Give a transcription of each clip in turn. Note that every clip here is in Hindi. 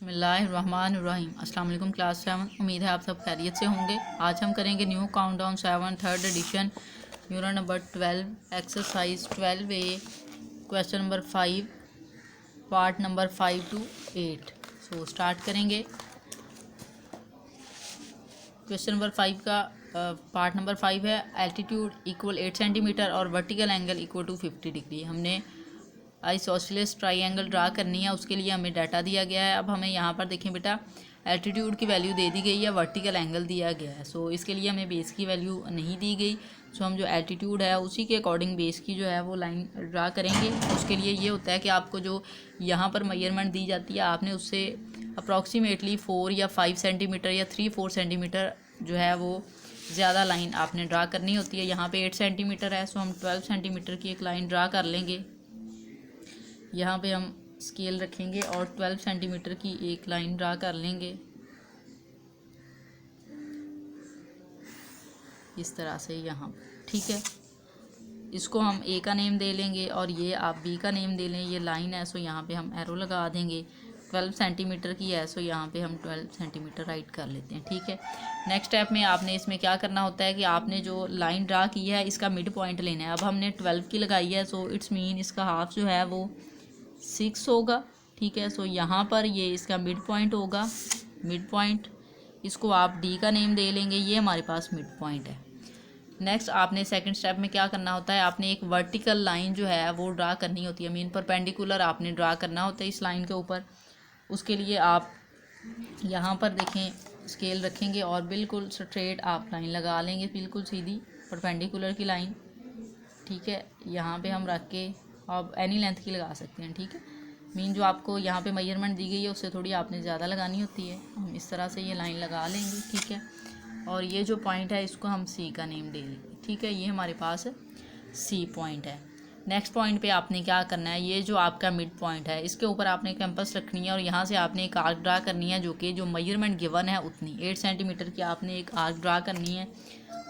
बिस्मिल्लाहिर्रहमानिर्रहीम। अस्सलाम वालेकुम क्लास 7। उम्मीद है आप सब खैरियत से होंगे। आज हम करेंगे new countdown 7 third edition unit number 12 exercise 12A question number 5 part number 5 to 8। So start करेंगे। क्वेश्चन नंबर 5 का पार्ट नंबर 5 है एल्टीट्यूड इक्वल 8 सेंटीमीटर और vertical angle equal to 50 degree. हमने आइसोसेलेस ट्राइंगल ड्रा करनी है, उसके लिए हमें डाटा दिया गया है। अब हमें यहाँ पर देखें बेटा, एल्टीट्यूड की वैल्यू दे दी गई है, वर्टिकल एंगल दिया गया है। सो इसके लिए हमें बेस की वैल्यू नहीं दी गई। सो हम जो एल्टीट्यूड है उसी के अकॉर्डिंग बेस की जो है वो लाइन ड्रा करेंगे। उसके लिए ये होता है कि आपको जो यहाँ पर मेजरमेंट दी जाती है, आपने उससे अप्रॉक्सीमेटली 4 या 5 सेंटीमीटर या 3-4 सेंटीमीटर जो है वो ज़्यादा लाइन आपने ड्रा करनी होती है। यहाँ पे 8 सेंटीमीटर है, सो हम 12 सेंटीमीटर की एक लाइन ड्रा कर लेंगे। यहाँ पे हम स्केल रखेंगे और 12 सेंटीमीटर की एक लाइन ड्रा कर लेंगे इस तरह से यहाँ, ठीक है। इसको हम ए का नेम दे लेंगे और ये आप बी का नेम दे लें। ये लाइन है, सो यहाँ पे हम एरो लगा देंगे। 12 सेंटीमीटर की है, सो यहाँ पे हम 12 सेंटीमीटर राइट कर लेते हैं, ठीक है। नेक्स्ट स्टेप में आपने इसमें क्या करना होता है कि आपने जो लाइन ड्रा की है इसका मिड पॉइंट लेना है। अब हमने 12 की लगाई है, सो इट्स मीन इसका हाफ जो है वो 6 होगा, ठीक है। सो यहाँ पर ये इसका मिड पॉइंट होगा, मिड पॉइंट, इसको आप डी का नेम दे लेंगे। ये हमारे पास मिड पॉइंट है। नेक्स्ट आपने सेकंड स्टेप में क्या करना होता है, आपने एक वर्टिकल लाइन जो है वो ड्रा करनी होती है। मीन परपेंडिकुलर आपने ड्रा करना होता है इस लाइन के ऊपर। उसके लिए आप यहाँ पर देखें, स्केल रखेंगे और बिल्कुल स्ट्रेट आप लाइन लगा लेंगे, बिल्कुल सीधी परपेंडिकुलर की लाइन, ठीक है। यहाँ पे हम रख के आप एनी लेंथ की लगा सकते हैं, ठीक है। मीन जो आपको यहाँ पे मेजरमेंट दी गई है उससे थोड़ी आपने ज़्यादा लगानी होती है। हम इस तरह से ये लाइन लगा लेंगे, ठीक है। और ये जो पॉइंट है इसको हम सी का नेम दे लेंगे, ठीक है। ये हमारे पास सी पॉइंट है। नेक्स्ट पॉइंट पे आपने क्या करना है, ये जो आपका मिड पॉइंट है इसके ऊपर आपने कंपास रखनी है और यहाँ से आपने एक आर्क ड्रा करनी है जो कि जो मेजरमेंट गिवन है उतनी 8 सेंटीमीटर की आपने एक आर्क ड्रा करनी है।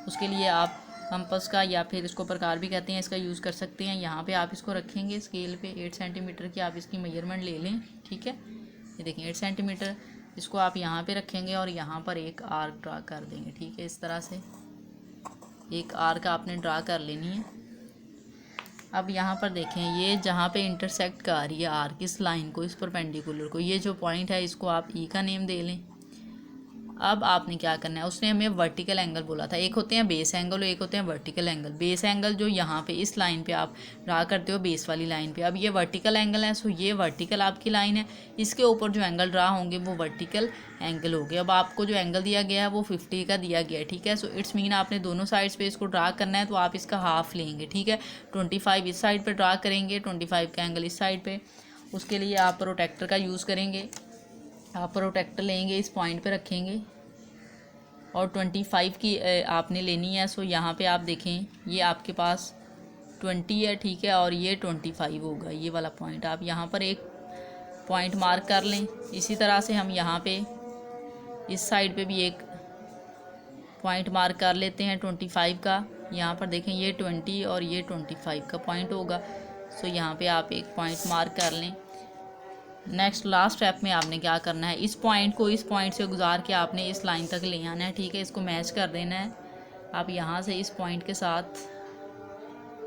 उसके लिए आप कंपास का या फिर इसको प्रकार भी कहते हैं, इसका यूज़ कर सकते हैं। यहाँ पे आप इसको रखेंगे स्केल पे 8 सेंटीमीटर की आप इसकी मेजरमेंट ले लें, ठीक है। ये देखें 8 सेंटीमीटर, इसको आप यहाँ पे रखेंगे और यहाँ पर एक आर्क ड्रा कर देंगे, ठीक है। इस तरह से एक आर्क आपने ड्रा कर लेनी है। अब यहाँ पर देखें, ये जहाँ पे इंटरसेक्ट कर रही है आर्क इस लाइन को, इस परपेंडिकुलर को, ये जो पॉइंट है इसको आप ई का नेम दे लें। अब आपने क्या करना है, उसने हमें वर्टिकल एंगल बोला था। एक होते हैं बेस एंगल और एक होते हैं वर्टिकल एंगल। बेस एंगल जो यहाँ पे इस लाइन पे आप ड्रा करते हो, बेस वाली लाइन पे। अब ये वर्टिकल एंगल है, सो ये वर्टिकल आपकी लाइन है, इसके ऊपर जो एंगल ड्रा होंगे वो वर्टिकल एंगल हो गए। अब आपको जो एंगल दिया गया है वो 50 का दिया गया है, ठीक है। सो इट्स मीन आपने दोनों साइड्स पे इसको ड्रा करना है, तो आप इसका हाफ लेंगे, ठीक है। 25 इस साइड पर ड्रा करेंगे, 25 का एंगल इस साइड पर। उसके लिए आप प्रोटेक्टर का यूज़ करेंगे। आप प्रोटेक्टर लेंगे, इस पॉइंट पर रखेंगे और 25 की आपने लेनी है। सो यहाँ पे आप देखें, ये आपके पास 20 है, ठीक है, और ये 25 होगा। ये वाला पॉइंट आप यहाँ पर एक पॉइंट मार्क कर लें। इसी तरह से हम यहाँ पे इस साइड पे भी एक पॉइंट मार्क कर लेते हैं 25 का। यहाँ पर देखें ये 20 और ये 25 का पॉइंट होगा। सो यहाँ पे आप एक पॉइंट मार्क कर लें। नेक्स्ट लास्ट स्टेप में आपने क्या करना है, इस पॉइंट को इस पॉइंट से गुजार के आपने इस लाइन तक ले आना है, ठीक है। इसको मैच कर देना है। आप यहाँ से इस पॉइंट के साथ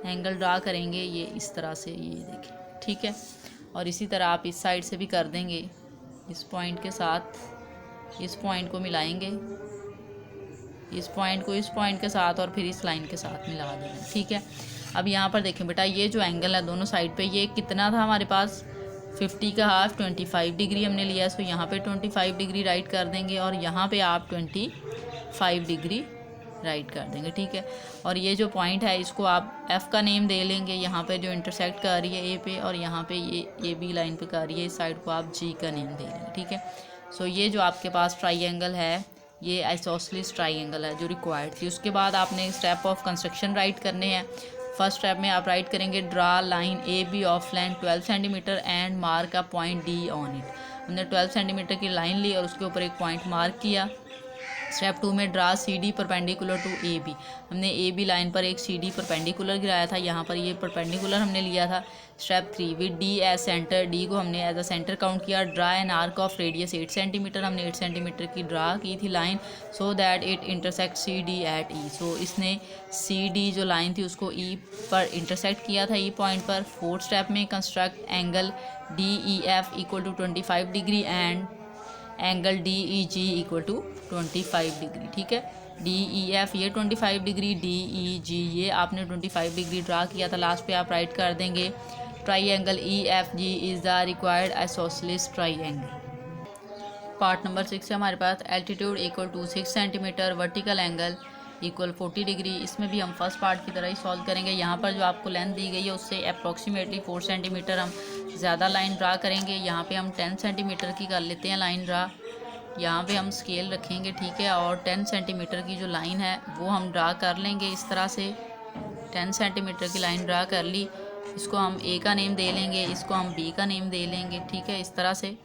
एंगल ड्रा करेंगे, ये इस तरह से, ये देखें, ठीक है। और इसी तरह आप इस साइड से भी कर देंगे, इस पॉइंट के साथ इस पॉइंट को मिलाएंगे, इस पॉइंट को इस पॉइंट के साथ और फिर इस लाइन के साथ मिला देंगे, ठीक है। अब यहाँ पर देखें बेटा, ये जो एंगल है दोनों साइड पे, ये कितना था हमारे पास, 50 का हाफ 25 डिग्री हमने लिया है। सो यहाँ पे 25 डिग्री राइट कर देंगे और यहाँ पे आप 25 डिग्री राइट कर देंगे, ठीक है। और ये जो पॉइंट है इसको आप एफ़ का नेम दे लेंगे। यहाँ पे जो इंटरसेक्ट कर रही है ए पे और यहाँ पे ये बी लाइन पे कर रही है, इस साइड को आप जी का नेम दे लेंगे, ठीक है। सो ये जो आपके पास ट्राइंगल है, ये आइसोसेलेस ट्राइंगल है जो रिक्वायर्ड थी। उसके बाद आपने स्टेप ऑफ कंस्ट्रक्शन राइट करने हैं। फर्स्ट स्टेप में आप राइट करेंगे, draw line A B of length 12 centimetre and mark a point D on it. हमने 12 सेंटीमीटर की लाइन ली और उसके ऊपर एक पॉइंट मार्क किया। स्टेप 2 में draw C D perpendicular to A B, हमने ए बी लाइन पर एक सी डी परपेंडिकुलर गिराया था, यहाँ पर ये परपेंडिकुलर हमने लिया था। Step 3 with D as centre, D को हमने एज अ सेंटर काउंट किया। Draw an arc of radius 8 centimetre, हमने 8 सेंटीमीटर की ड्रा की थी line, so that it intersect C D at E. So इसने सी डी जो लाइन थी उसको ई पर इंटरसेक्ट किया था, ई पॉइंट पर। फोर्थ स्टेप में construct angle D E F equal to 25 degree and angle D E G equal to 25 degree. ठीक है, डी ई एफ ये 25 डिग्री, डी ई जी ये आपने 25 डिग्री ड्रा किया था। लास्ट पे आप राइट कर देंगे triangle E F G is the required isosceles triangle. Part number 6 है हमारे पास, altitude equal to 6 centimetre, vertical angle equal 40 degree. इसमें भी हम फर्स्ट पार्ट की तरह ही सॉल्व करेंगे। यहाँ पर जो आपको लेंथ दी गई है उससे अप्रॉक्सीमेटली 4 सेंटीमीटर हम ज़्यादा लाइन ड्रा करेंगे। यहाँ पे हम 10 सेंटीमीटर की कर लेते हैं लाइन ड्रा। यहाँ पे हम स्केल रखेंगे, ठीक है, और 10 सेंटीमीटर की जो लाइन है वो हम ड्रा कर लेंगे इस तरह से। 10 सेंटीमीटर की लाइन ड्रा कर ली, इसको हम ए का नेम दे लेंगे, इसको हम बी का नेम दे लेंगे, ठीक है, इस तरह से।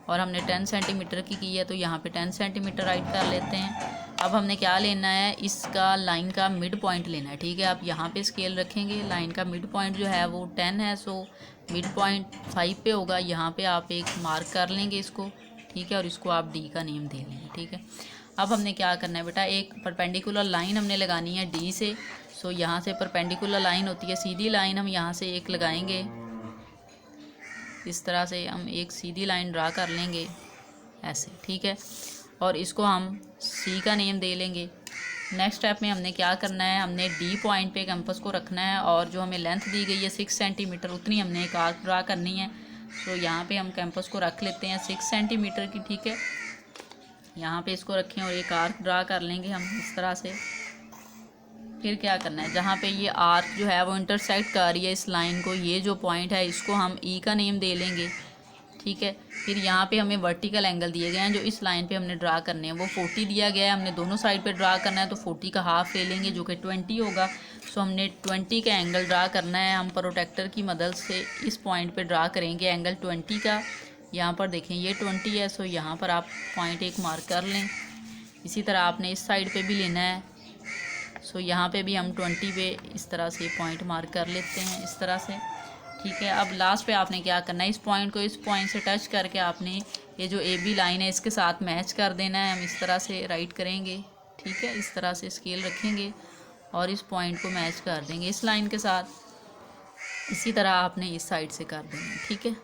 और हमने 10 सेंटीमीटर की है तो यहाँ पे 10 सेंटीमीटर राइट कर लेते हैं। अब हमने क्या लेना है, इसका लाइन का मिड पॉइंट लेना है, ठीक है। आप यहाँ पे स्केल रखेंगे, लाइन का मिड पॉइंट जो है वो 10 है, सो मिड पॉइंट 5 पे होगा। यहाँ पे आप एक मार्क कर लेंगे इसको, ठीक है, और इसको आप डी का नेम दे लेंगे, ठीक है। अब हमने क्या करना है बेटा, एक परपेंडिकुलर लाइन हमने लगानी है डी से। सो यहाँ से परपेंडिकुलर लाइन होती है सीधी लाइन, हम यहाँ से एक लगाएंगे, इस तरह से हम एक सीधी लाइन ड्रा कर लेंगे ऐसे, ठीक है, और इसको हम सी का नेम दे लेंगे। नेक्स्ट स्टेप में हमने क्या करना है, हमने डी पॉइंट पे कैंपस को रखना है और जो हमें लेंथ दी गई है 6 सेंटीमीटर उतनी हमने एक आर्क ड्रा करनी है। तो यहाँ पे हम कैंपस को रख लेते हैं 6 सेंटीमीटर की, ठीक है। यहाँ पे इसको रखें और एक आर्क ड्रा कर लेंगे हम इस तरह से। फिर क्या करना है, जहाँ पे ये आर्क जो है वो इंटरसेक्ट कर रही है इस लाइन को, ये जो पॉइंट है इसको हम ई का नेम दे लेंगे, ठीक है। फिर यहाँ पे हमें वर्टिकल एंगल दिए गए हैं जो इस लाइन पे हमने ड्रा करने हैं, वो 40 दिया गया है, हमने दोनों साइड पे ड्रा करना है, तो 40 का हाफ ले लेंगे जो कि 20 होगा। सो हमने 20 का एंगल ड्रा करना है, हम प्रोटेक्टर की मदद से इस पॉइंट पे ड्रा करेंगे एंगल 20 का। यहाँ पर देखें ये 20 है, सो यहाँ पर आप पॉइंट एक मार्क कर लें। इसी तरह आपने इस साइड पर भी लेना है, सो यहाँ पे भी हम 20 पे इस तरह से पॉइंट मार्क कर लेते हैं इस तरह से, ठीक है। अब लास्ट पे आपने क्या करना है, इस पॉइंट को इस पॉइंट से टच करके आपने ये जो ए बी लाइन है इसके साथ मैच कर देना है। हम इस तरह से राइट करेंगे, ठीक है, इस तरह से स्केल रखेंगे और इस पॉइंट को मैच कर देंगे इस लाइन के साथ। इसी तरह आपने इस साइड से कर देना, ठीक है,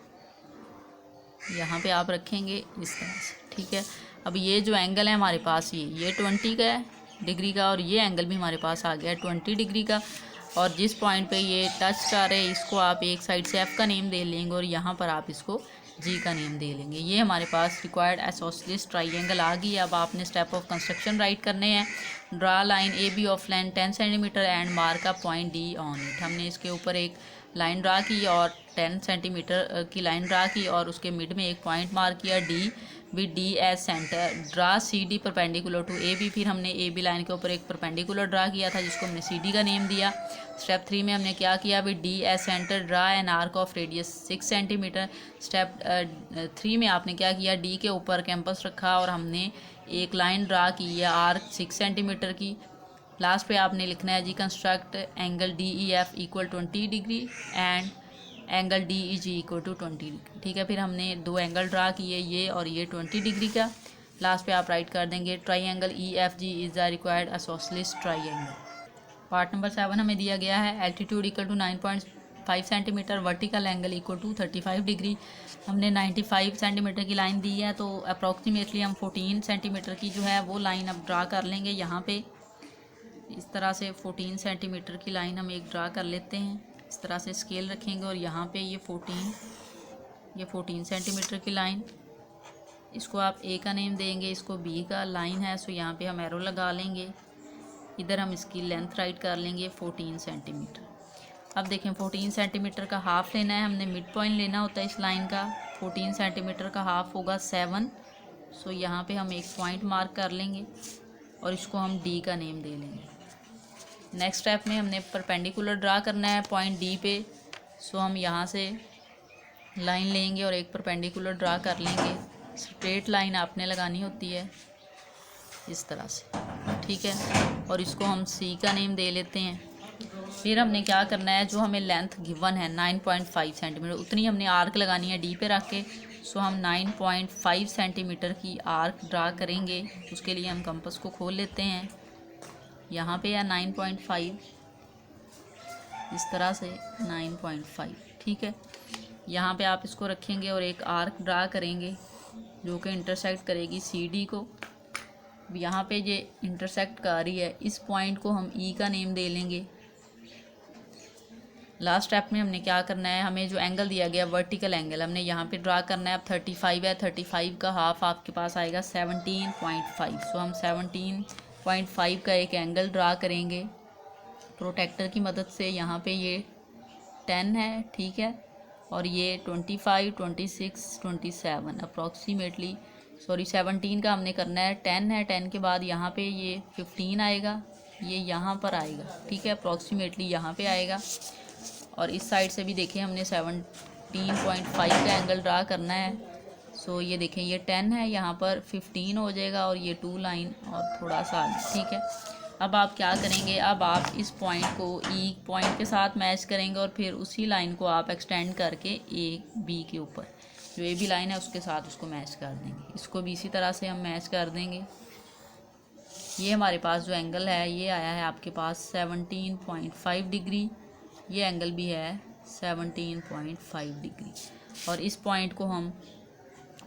यहाँ पे आप रखेंगे इस तरह से, ठीक है। अब ये जो एंगल है हमारे पास ये 20 का है डिग्री का, और ये एंगल भी हमारे पास आ गया है 20 डिग्री का। और जिस पॉइंट पे ये टच कर रहे हैं इसको आप एक साइड से एफ़ का नेम दे लेंगे और यहाँ पर आप इसको जी का नेम दे लेंगे। ये हमारे पास रिक्वायर्ड आइसोसेलेस ट्राइंगल आ गई। अब आपने स्टेप ऑफ कंस्ट्रक्शन राइट करने हैं। Draw line A B of length 10 centimetre and mark a point D on it. हमने इसके ऊपर एक लाइन ड्रा की और 10 सेंटीमीटर की लाइन ड्रा की और उसके मिड में एक पॉइंट मार्क किया D with D as centre. Draw C D perpendicular to A B. फिर हमने ए बी लाइन के ऊपर एक परपेंडिकुलर ड्रा किया था जिसको हमने सी डी का नेम दिया। स्टेप 3 में हमने क्या किया, with D as centre draw an arc of radius 6 centimetre. Step 3 में आपने क्या किया, डी के ऊपर कैंपस रखा और हमने एक लाइन ड्रा की है आर्क 6 सेंटीमीटर की। लास्ट पे आपने लिखना है जी construct angle D E F equal 20 degree and angle D E G equal to 20 degree. ठीक है, फिर हमने दो एंगल ड्रा किए, ये और ये 20 डिग्री का। लास्ट पे आप राइट कर देंगे triangle E F G is the required isosceles triangle. Part number 7 हमें दिया गया है altitude equal to 9.5 centimetre, vertical angle equal to 35 degree. हमने 95 सेंटीमीटर की लाइन दी है तो अप्रॉक्सीमेटली हम 14 सेंटीमीटर की जो है वो लाइन अब ड्रा कर लेंगे। यहाँ पे इस तरह से 14 सेंटीमीटर की लाइन हम एक ड्रा कर लेते हैं। इस तरह से स्केल रखेंगे और यहाँ पे ये 14 सेंटीमीटर की लाइन, इसको आप ए का नेम देंगे, इसको बी का लाइन है सो यहाँ पे हम एरो लगा लेंगे। इधर हम इसकी लेंथ राइट कर लेंगे 14 सेंटीमीटर। अब देखें 14 सेंटीमीटर का हाफ़ लेना है, हमने मिड पॉइंट लेना होता है इस लाइन का। 14 सेंटीमीटर का हाफ़ होगा 7। सो यहाँ पे हम एक पॉइंट मार्क कर लेंगे और इसको हम डी का नेम दे लेंगे। नेक्स्ट स्टेप में हमने परपेंडिकुलर ड्रा करना है पॉइंट डी पे। सो हम यहाँ से लाइन लेंगे और एक परपेंडिकुलर ड्रा कर लेंगे। स्ट्रेट लाइन आपने लगानी होती है। इस तरह से, ठीक है। और इसको हम सी का नेम दे लेते हैं। फिर हमने क्या करना है, जो हमें लेंथ गिवन है 9.5 सेंटीमीटर, उतनी हमने आर्क लगानी है डी पे रख के। सो हम 9.5 सेंटीमीटर की आर्क ड्रा करेंगे। उसके लिए हम कंपास को खोल लेते हैं। यहाँ पे है 9.5, इस तरह से 9.5, ठीक है। यहाँ पे आप इसको रखेंगे और एक आर्क ड्रा करेंगे जो कि इंटरसेक्ट करेगी सी डी को। यहाँ पे ये इंटरसेक्ट कर रही है, इस पॉइंट को हम ई का नेम दे लेंगे। लास्ट स्टेप में हमने क्या करना है, हमें जो एंगल दिया गया वर्टिकल एंगल हमने यहाँ पे ड्रा करना है। अब 35 है, 35 का हाफ आपके पास आएगा 17.5। सो हम 17.5 का एक एंगल ड्रा करेंगे प्रोटेक्टर की मदद से। यहाँ पे ये 10 है, ठीक है, और ये 25, 26, 27 अप्रॉक्सीमेटली, सॉरी 17 का हमने करना है। 10 है, 10 के बाद यहाँ पे ये 15 आएगा, ये यहाँ पर आएगा, ठीक है, अप्रॉक्सीमेटली यहाँ पे आएगा। और इस साइड से भी देखें हमने 17.5 का एंगल ड्रा करना है। सो ये देखें ये 10 है, यहाँ पर 15 हो जाएगा और ये 2 लाइन और थोड़ा सा आगे, ठीक है। अब आप क्या करेंगे, अब आप इस पॉइंट को ई पॉइंट के साथ मैच करेंगे और फिर उसी लाइन को आप एक्सटेंड करके ए बी के ऊपर जो ए बी लाइन है उसके साथ उसको मैच कर देंगे। इसको भी इसी तरह से हम मैच कर देंगे। ये हमारे पास जो एंगल है ये आया है आपके पास 17.5 डिग्री, ये एंगल भी है 17.5 डिग्री। और इस पॉइंट को हम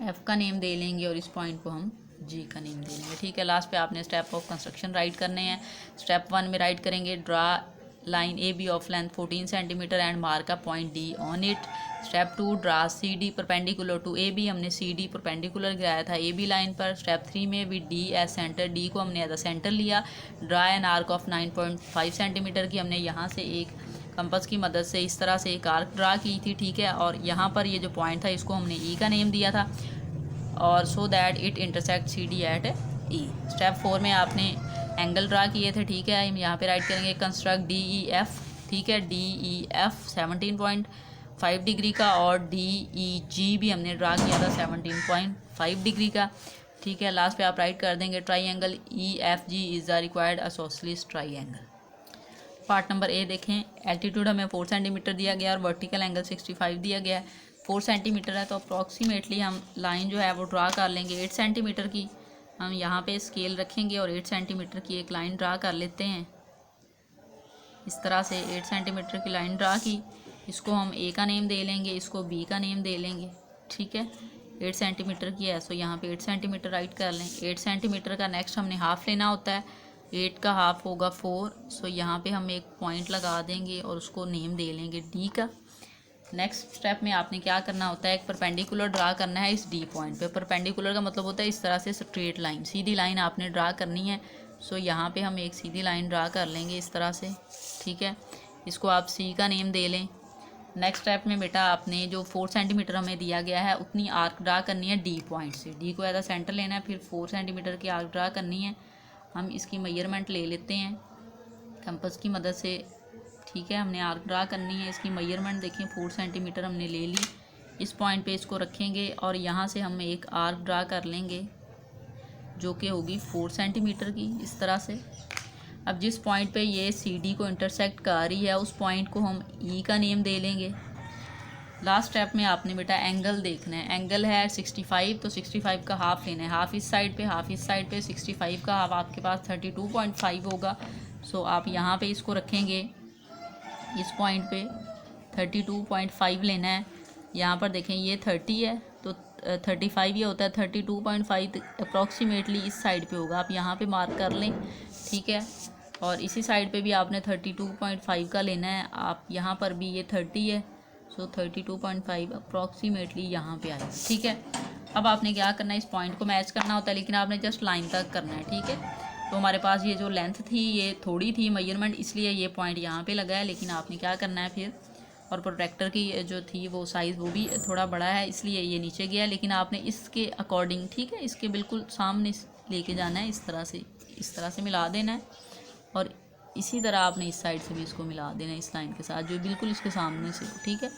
एफ़ का नेम दे लेंगे और इस पॉइंट को हम जी का नेम दे लेंगे, ठीक है। लास्ट पे आपने स्टेप ऑफ कंस्ट्रक्शन राइट करने हैं। स्टेप 1 में राइट करेंगे, draw line A B of length 14 centimetre and mark a point D on it. Step 2, draw C D perpendicular to A B, हमने सी डी परपेंडिकुलर गिराया था ए बी लाइन पर। स्टेप 3 में भी डी एज सेंटर, डी को हमने एज अ सेंटर लिया। Draw an arc of 9.5 centimetre की, हमने यहाँ से एक कंपास की मदद से इस तरह से एक आर्क ड्रा की थी, ठीक है। और यहाँ पर ये जो पॉइंट था इसको हमने ई का नेम दिया था और so that it intersect C D at E. Step 4 में आपने एंगल ड्रा किए थे, ठीक है। हम यहाँ पे राइट करेंगे कंस्ट्रक्ट डी ई एफ, ठीक है, डी ई एफ 17.5 डिग्री का और डी ई जी भी हमने ड्रा किया था 17.5 डिग्री का, ठीक है। लास्ट पे आप राइट कर देंगे triangle E F G is the required isosceles triangle. Part number A देखें, एल्टीट्यूड हमें 4 सेंटीमीटर दिया गया और वर्टिकल एंगल 65 दिया गया है। 4 सेंटीमीटर है तो अप्रॉक्सीमेटली हम लाइन जो है वो ड्रा कर लेंगे 8 सेंटीमीटर की। हम यहाँ पे स्केल रखेंगे और 8 सेंटीमीटर की एक लाइन ड्रा कर लेते हैं। इस तरह से 8 सेंटीमीटर की लाइन ड्रा की, इसको हम ए का नेम दे लेंगे, इसको बी का नेम दे लेंगे, ठीक है। 8 सेंटीमीटर की है, सो यहाँ पे 8 सेंटीमीटर राइट कर लें। 8 सेंटीमीटर का नेक्स्ट हमने हाफ़ लेना होता है, 8 का हाफ होगा 4। सो यहाँ पे हम एक पॉइंट लगा देंगे और उसको नेम दे लेंगे डी का। नेक्स्ट स्टेप में आपने क्या करना होता है, एक परपेंडिकुलर ड्रा करना है इस डी पॉइंट पे। परपेंडिकुलर का मतलब होता है इस तरह से स्ट्रेट लाइन, सीधी लाइन आपने ड्रा करनी है। सो यहाँ पे हम एक सीधी लाइन ड्रा कर लेंगे इस तरह से, ठीक है। इसको आप सी का नेम दे लें। नेक्स्ट स्टेप में बेटा आपने जो 4 सेंटीमीटर हमें दिया गया है उतनी आर्क ड्रा करनी है डी पॉइंट से। डी को एज अ सेंटर लेना है, फिर 4 सेंटीमीटर की आर्क ड्रा करनी है। हम इसकी मेजरमेंट ले लेते हैं कंपास की मदद से, ठीक है। हमने आर्क ड्रा करनी है, इसकी मेजरमेंट देखें 4 सेंटीमीटर हमने ले ली। इस पॉइंट पे इसको रखेंगे और यहाँ से हम एक आर्क ड्रा कर लेंगे जो कि होगी 4 सेंटीमीटर की, इस तरह से। अब जिस पॉइंट पे ये सी डी को इंटरसेक्ट कर रही है उस पॉइंट को हम ई का नेम दे लेंगे। लास्ट स्टेप में आपने बेटा एंगल देखना है। एंगल है 65, तो 65 का हाफ लेना है, हाफ इस साइड पे हाफ इस साइड पे। 65 का हाफ आपके पास 32.5 होगा। सो आप यहाँ पे इसको रखेंगे, इस पॉइंट पे 32.5 लेना है। यहाँ पर देखें ये 30 है तो 35 ये होता है, 32.5 अप्रॉक्सीमेटली इस साइड पे होगा, आप यहाँ पे मार्क कर लें, ठीक है। और इसी साइड पे भी आपने 32.5 का लेना है, आप यहाँ पर भी ये 30 है, सो 32.5 अप्रॉक्सीमेटली यहाँ पे आएगा, ठीक है। अब आपने क्या करना है, इस पॉइंट को मैच करना होता है लेकिन आपने जस्ट लाइन तक करना है, ठीक है। तो हमारे पास ये जो लेंथ थी ये थोड़ी थी मेजरमेंट, इसलिए ये पॉइंट यहाँ पे लगा है, लेकिन आपने क्या करना है फिर, और प्रोटेक्टर की जो थी वो साइज़ वो भी थोड़ा बड़ा है इसलिए ये नीचे गया, लेकिन आपने इसके अकॉर्डिंग, ठीक है, इसके बिल्कुल सामने लेके जाना है, इस तरह से मिला देना है। और इसी तरह आपने इस साइड से भी इसको मिला देना है इस लाइन के साथ जो बिल्कुल इसके सामने से, ठीक है।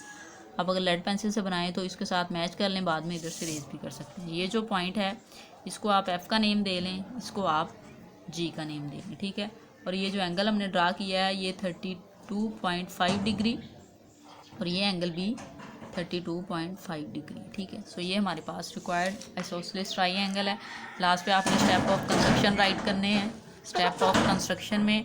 आप अगर लेड पेंसिल से बनाएं तो इसके साथ मैच कर लें, बाद में इधर से रेज भी कर सकते हैं। ये जो पॉइंट है इसको आप एफ़ का नेम दे लें, इसको आप जी का नेम दे लें, ठीक है। और ये जो एंगल हमने ड्रा किया है ये 32.5 डिग्री और ये एंगल भी 32.5 डिग्री, ठीक है। सो ये हमारे पास रिक्वायर्ड आइसोसेलेस ट्रायंगल है। लास्ट पे आपने स्टेप ऑफ कंस्ट्रक्शन राइट करने हैं। स्टेप ऑफ कंस्ट्रक्शन में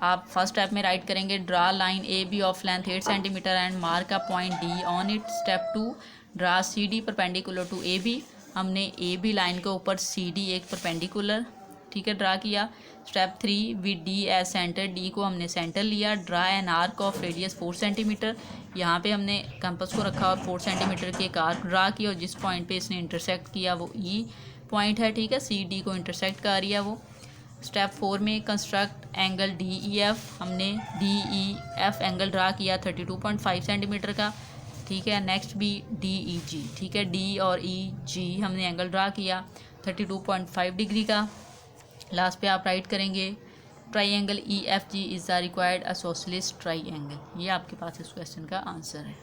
आप फर्स्ट स्टेप में राइट करेंगे draw line A B of length 8 centimetre and mark a point D on it. Step 2 draw C D perpendicular to A B. हमने ए बी लाइन के ऊपर सी डी एक परपेंडिकुलर, ठीक है, ड्रा किया। Step 3 with D as centre, D को हमने सेंटर लिया। Draw an arc of radius 4 centimetre. यहाँ पे हमने कंपास को रखा और 4 सेंटीमीटर की एक आर्क ड्रा की और जिस पॉइंट पे इसने इंटरसेक्ट किया वो ई पॉइंट है, ठीक है। सी डी को इंटरसेक्ट कर रही है वो। स्टेप 4 में construct angle D E F. हमने D E F angle draw किया 32.5 सेंटीमीटर का, ठीक है। नेक्स्ट भी डी ई जी, ठीक है, डी और ई जी हमने एंगल ड्रा किया 32.5 डिग्री का। लास्ट पे आप राइट करेंगे triangle E F G is the required isosceles triangle. ये आपके पास इस क्वेश्चन का आंसर है।